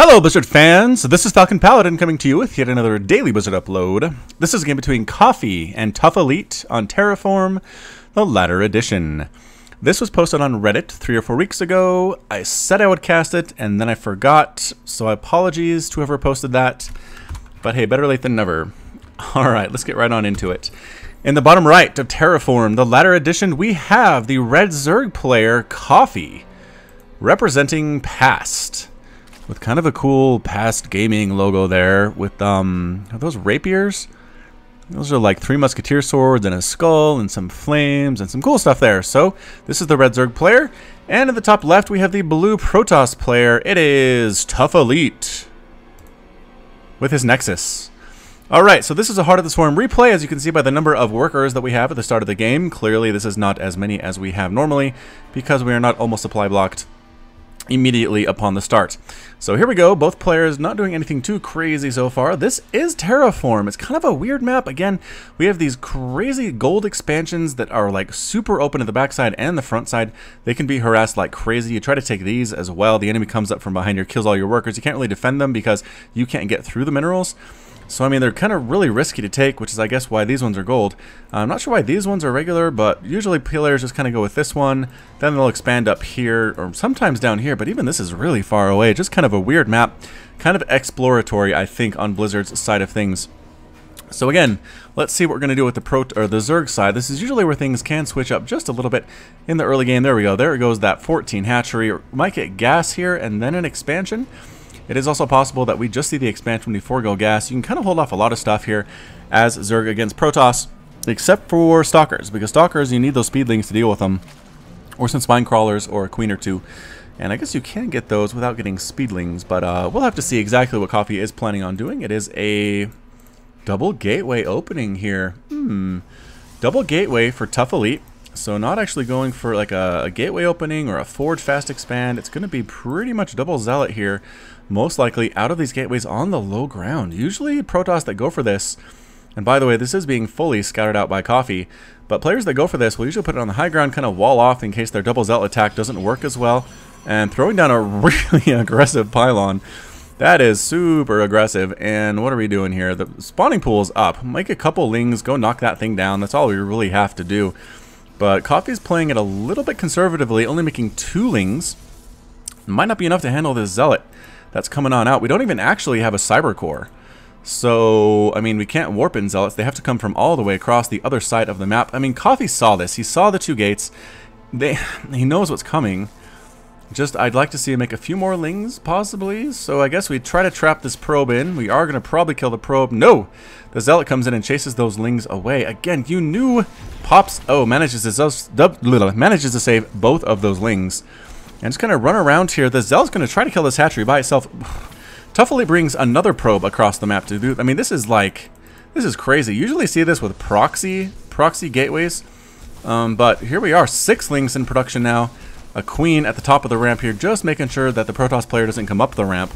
Hello Blizzard fans, this is Falcon Paladin coming to you with yet another daily Blizzard upload. This is a game between Coffee and ToughElite on Terraform, the latter edition. This was posted on Reddit 3 or 4 weeks ago. I said I would cast it and then I forgot, so apologies to whoever posted that. But hey, better late than never. Alright, let's get right on into it. In the bottom right of Terraform, the latter edition, we have the red Zerg player, Coffee, representing Past. With kind of a cool Past Gaming logo there with, are those rapiers? Those are like 3 musketeer swords and a skull and some flames and some cool stuff there. So, this is the red Zerg player. And at the top left, we have the blue Protoss player. It is ToughElite with his Nexus. Alright, so this is a Heart of the Swarm replay, as you can see by the number of workers that we have at the start of the game. Clearly, this is not as many as we have normally, because we are not almost supply blocked immediately upon the start. So here we go, both players not doing anything too crazy so far. This is Terraform. It's kind of a weird map. Again, we have these crazy gold expansions that are like super open at the backside and the front side. They can be harassed like crazy. You try to take these as well. The enemy comes up from behind you, kills all your workers. You can't really defend them because you can't get through the minerals. So, I mean, they're kind of really risky to take, which is, I guess, why these ones are gold. I'm not sure why these ones are regular, but usually players just kind of go with this one. Then they'll expand up here, or sometimes down here, but even this is really far away. Just kind of a weird map. Kind of exploratory, I think, on Blizzard's side of things. So again, let's see what we're going to do with the Zerg side. This is usually where things can switch up just a little bit in the early game. There we go. There it goes, that 14 hatchery. Might get gas here and then an expansion. It is also possible that we just see the expansion before go gas. You can kind of hold off a lot of stuff here as Zerg against Protoss, except for Stalkers, because Stalkers, you need those speedlings to deal with them, or some spine crawlers or a queen or two. And I guess you can get those without getting speedlings, but we'll have to see exactly what Coffee is planning on doing. It is a double gateway opening here. Double gateway for ToughElite. So not actually going for like a gateway opening or a forge fast expand. It's going to be pretty much double zealot here. Most likely out of these gateways on the low ground. Usually Protoss that go for this, and by the way, this is being fully scouted out by Coffee, but players that go for this will usually put it on the high ground, kind of wall off in case their double zealot attack doesn't work as well. And throwing down a really aggressive pylon. That is super aggressive. And what are we doing here? The spawning pool is up. Make a couple lings, go knock that thing down. That's all we really have to do. But Coffee's playing it a little bit conservatively, only making 2 lings. Might not be enough to handle this zealot that's coming on out. We don't even actually have a cyber core. So, I mean, we can't warp in zealots. They have to come from all the way across the other side of the map. I mean, Coffee saw this. He saw the 2 gates. He knows what's coming. Just, I'd like to see him make a few more lings, possibly. So I guess we try to trap this probe in. We are going to probably kill the probe. No! The zealot comes in and chases those lings away. Again, you knew Pops... Oh, manages to save both of those lings. And just kind of run around here. The zealot's going to try to kill this hatchery by itself. ToughElite brings another probe across the map to do... I mean, this is like... This is crazy. You usually see this with proxy gateways. But here we are. 6 lings in production now. A queen at the top of the ramp here, just making sure that the Protoss player doesn't come up the ramp.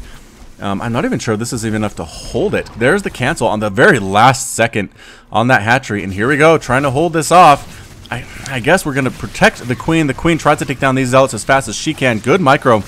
I'm not even sure this is even enough to hold it. There's the cancel on the very last second on that hatchery. And here we go, trying to hold this off. I guess we're going to protect the queen. The queen tries to take down these zealots as fast as she can. Good micro.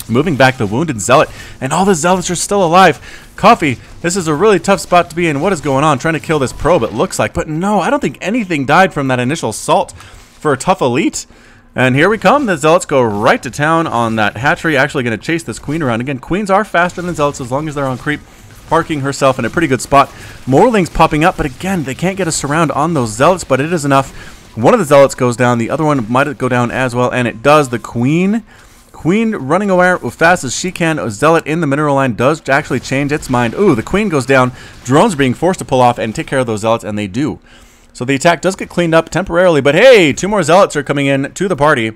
Moving back the wounded zealot. And all the zealots are still alive. Coffee, this is a really tough spot to be in. What is going on? Trying to kill this probe, it looks like. But no, I don't think anything died from that initial assault for a ToughElite. And here we come. The zealots go right to town on that hatchery. Actually going to chase this queen around. Again, queens are faster than zealots as long as they're on creep. Parking herself in a pretty good spot. More lings popping up, but again, they can't get a surround on those zealots, but it is enough. One of the zealots goes down. The other one might go down as well, and it does. The queen running away as fast as she can. A zealot in the mineral line does actually change its mind. Ooh, the queen goes down. Drones are being forced to pull off and take care of those zealots, and they do. So the attack does get cleaned up temporarily, but hey, 2 more zealots are coming in to the party.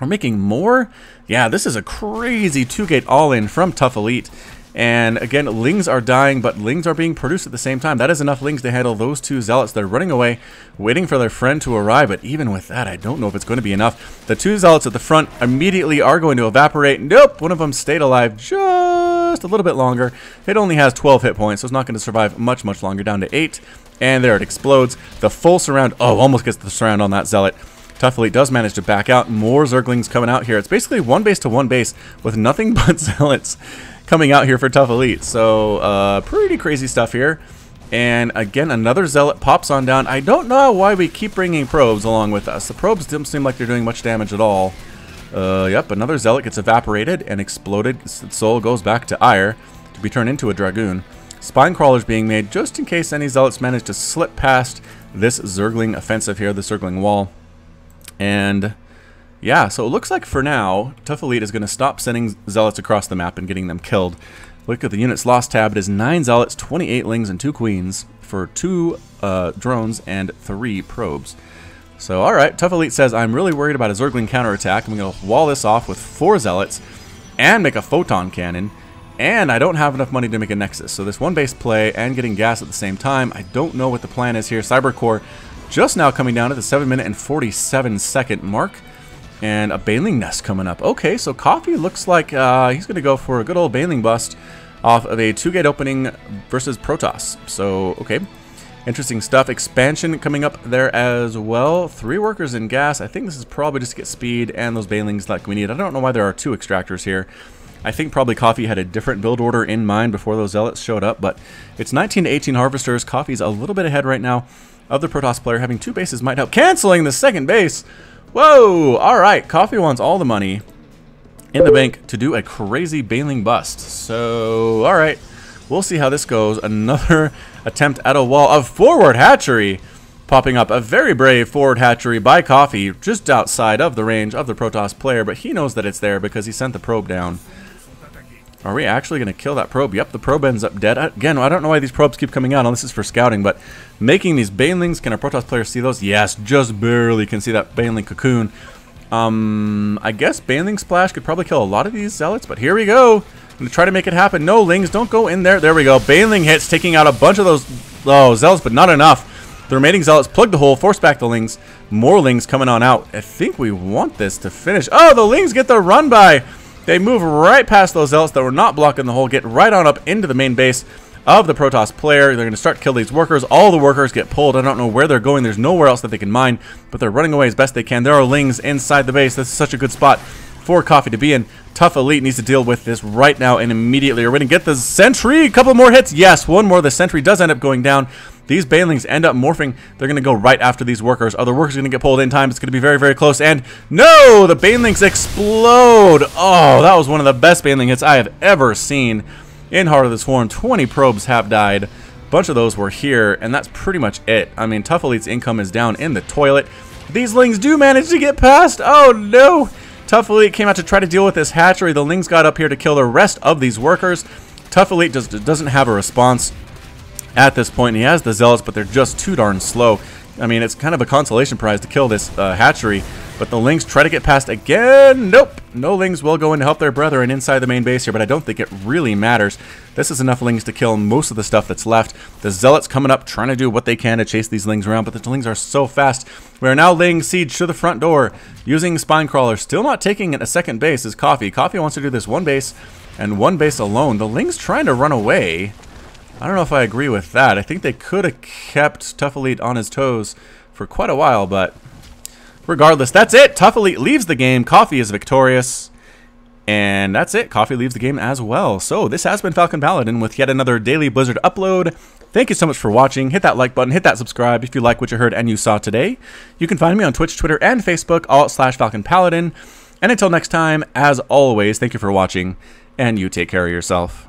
We're making more? Yeah, this is a crazy 2-gate all-in from ToughElite. And again, lings are dying, but lings are being produced at the same time. That is enough lings to handle those 2 zealots. They're running away, waiting for their friend to arrive, but even with that, I don't know if it's going to be enough. The 2 zealots at the front immediately are going to evaporate. Nope, one of them stayed alive just a little bit longer. It only has 12 hit points, so it's not going to survive much longer, down to 8. And there it explodes. The full surround. Oh, almost gets the surround on that zealot. ToughElite does manage to back out. More Zerglings coming out here. It's basically 1 base to 1 base with nothing but zealots coming out here for ToughElite. So pretty crazy stuff here. And again, another zealot pops on down. I don't know why we keep bringing probes along with us. The probes don't seem like they're doing much damage at all. Yep, another zealot gets evaporated and exploded. Its soul goes back to Ire to be turned into a dragoon. Spine crawlers being made just in case any zealots manage to slip past this Zergling offensive here, the Zergling wall. And yeah, so it looks like for now, ToughElite is going to stop sending zealots across the map and getting them killed. Look at the units lost tab. It is 9 zealots, 28 lings, and 2 queens for 2 drones and 3 probes. So, alright, ToughElite says, I'm really worried about a Zergling counterattack. I'm going to wall this off with 4 zealots and make a photon cannon. And I don't have enough money to make a nexus. So this one base play and getting gas at the same time. I don't know what the plan is here. Cybercore just now coming down at the 7-minute and 47-second mark. And a Baneling nest coming up. Okay, so Coffee looks like he's going to go for a good old Baneling bust off of a 2-gate opening versus Protoss. So, okay. Interesting stuff. Expansion coming up there as well. 3 workers in gas. I think this is probably just to get speed and those Banelings like we need. I don't know why there are 2 extractors here. I think probably Coffee had a different build order in mind before those zealots showed up. But it's 19 to 18 harvesters. Coffee's a little bit ahead right now of the Protoss player. Having 2 bases might help. Canceling the second base. Whoa! Alright, Coffee wants all the money in the bank to do a crazy Baneling bust. So, alright, we'll see how this goes. Another attempt at a wall of forward hatchery popping up. A very brave forward hatchery by Coffee just outside of the range of the Protoss player, but he knows that it's there because he sent the probe down. Are we actually going to kill that probe? Yep, the probe ends up dead. Again, I don't know why these probes keep coming out. This is for scouting, but making these Banelings, can a Protoss player see those? Yes, just barely can see that Baneling cocoon. I guess Baneling Splash could probably kill a lot of these zealots, but here we go. I'm going to try to make it happen. No, Lings, don't go in there. There we go. Baneling hits, taking out a bunch of those zealots, but not enough. The remaining zealots plug the hole, force back the Lings. More Lings coming on out. I think we want this to finish. Oh, the Lings get the run by. They move right past those zealots that were not blocking the hole, get right on up into the main base of the Protoss player. They're going to start to kill these workers. All the workers get pulled. I don't know where they're going. There's nowhere else that they can mine, but they're running away as best they can. There are Lings inside the base. This is such a good spot for Coffee to be in. ToughElite needs to deal with this right now and immediately. We're going to get the sentry. A couple more hits. Yes, one more. The sentry does end up going down. These Banelings end up morphing. They're going to go right after these workers. Other workers are going to get pulled in time. It's going to be very, very close. And no, the Banelings explode. Oh, that was one of the best Baneling hits I have ever seen in Heart of the Swarm. 20 probes have died. A bunch of those were here, and that's pretty much it. I mean, ToughElite's income is down in the toilet. These Lings do manage to get past. Oh, no. ToughElite came out to try to deal with this hatchery. The Lings got up here to kill the rest of these workers. ToughElite just doesn't have a response at this point. He has the zealots, but they're just too darn slow. I mean, it's kind of a consolation prize to kill this hatchery, but the Lings try to get past again. Nope. No Lings will go in to help their brethren inside the main base here, but I don't think it really matters. This is enough Lings to kill most of the stuff that's left. The zealots coming up, trying to do what they can to chase these Lings around, but the Lings are so fast. We are now laying siege to the front door using spine crawlers. Still not taking a second base is Coffee. Coffee wants to do this one base and one base alone. The Lings trying to run away. I don't know if I agree with that. I think they could have kept ToughElite on his toes for quite a while, but regardless, that's it. ToughElite leaves the game. Coffee is victorious. And that's it. Coffee leaves the game as well. So this has been Falcon Paladin with yet another Daily Blizzard upload. Thank you so much for watching. Hit that like button. Hit that subscribe if you like what you heard and you saw today. You can find me on Twitch, Twitter, and Facebook, all@Falcon Paladin. And until next time, as always, thank you for watching, and you take care of yourself.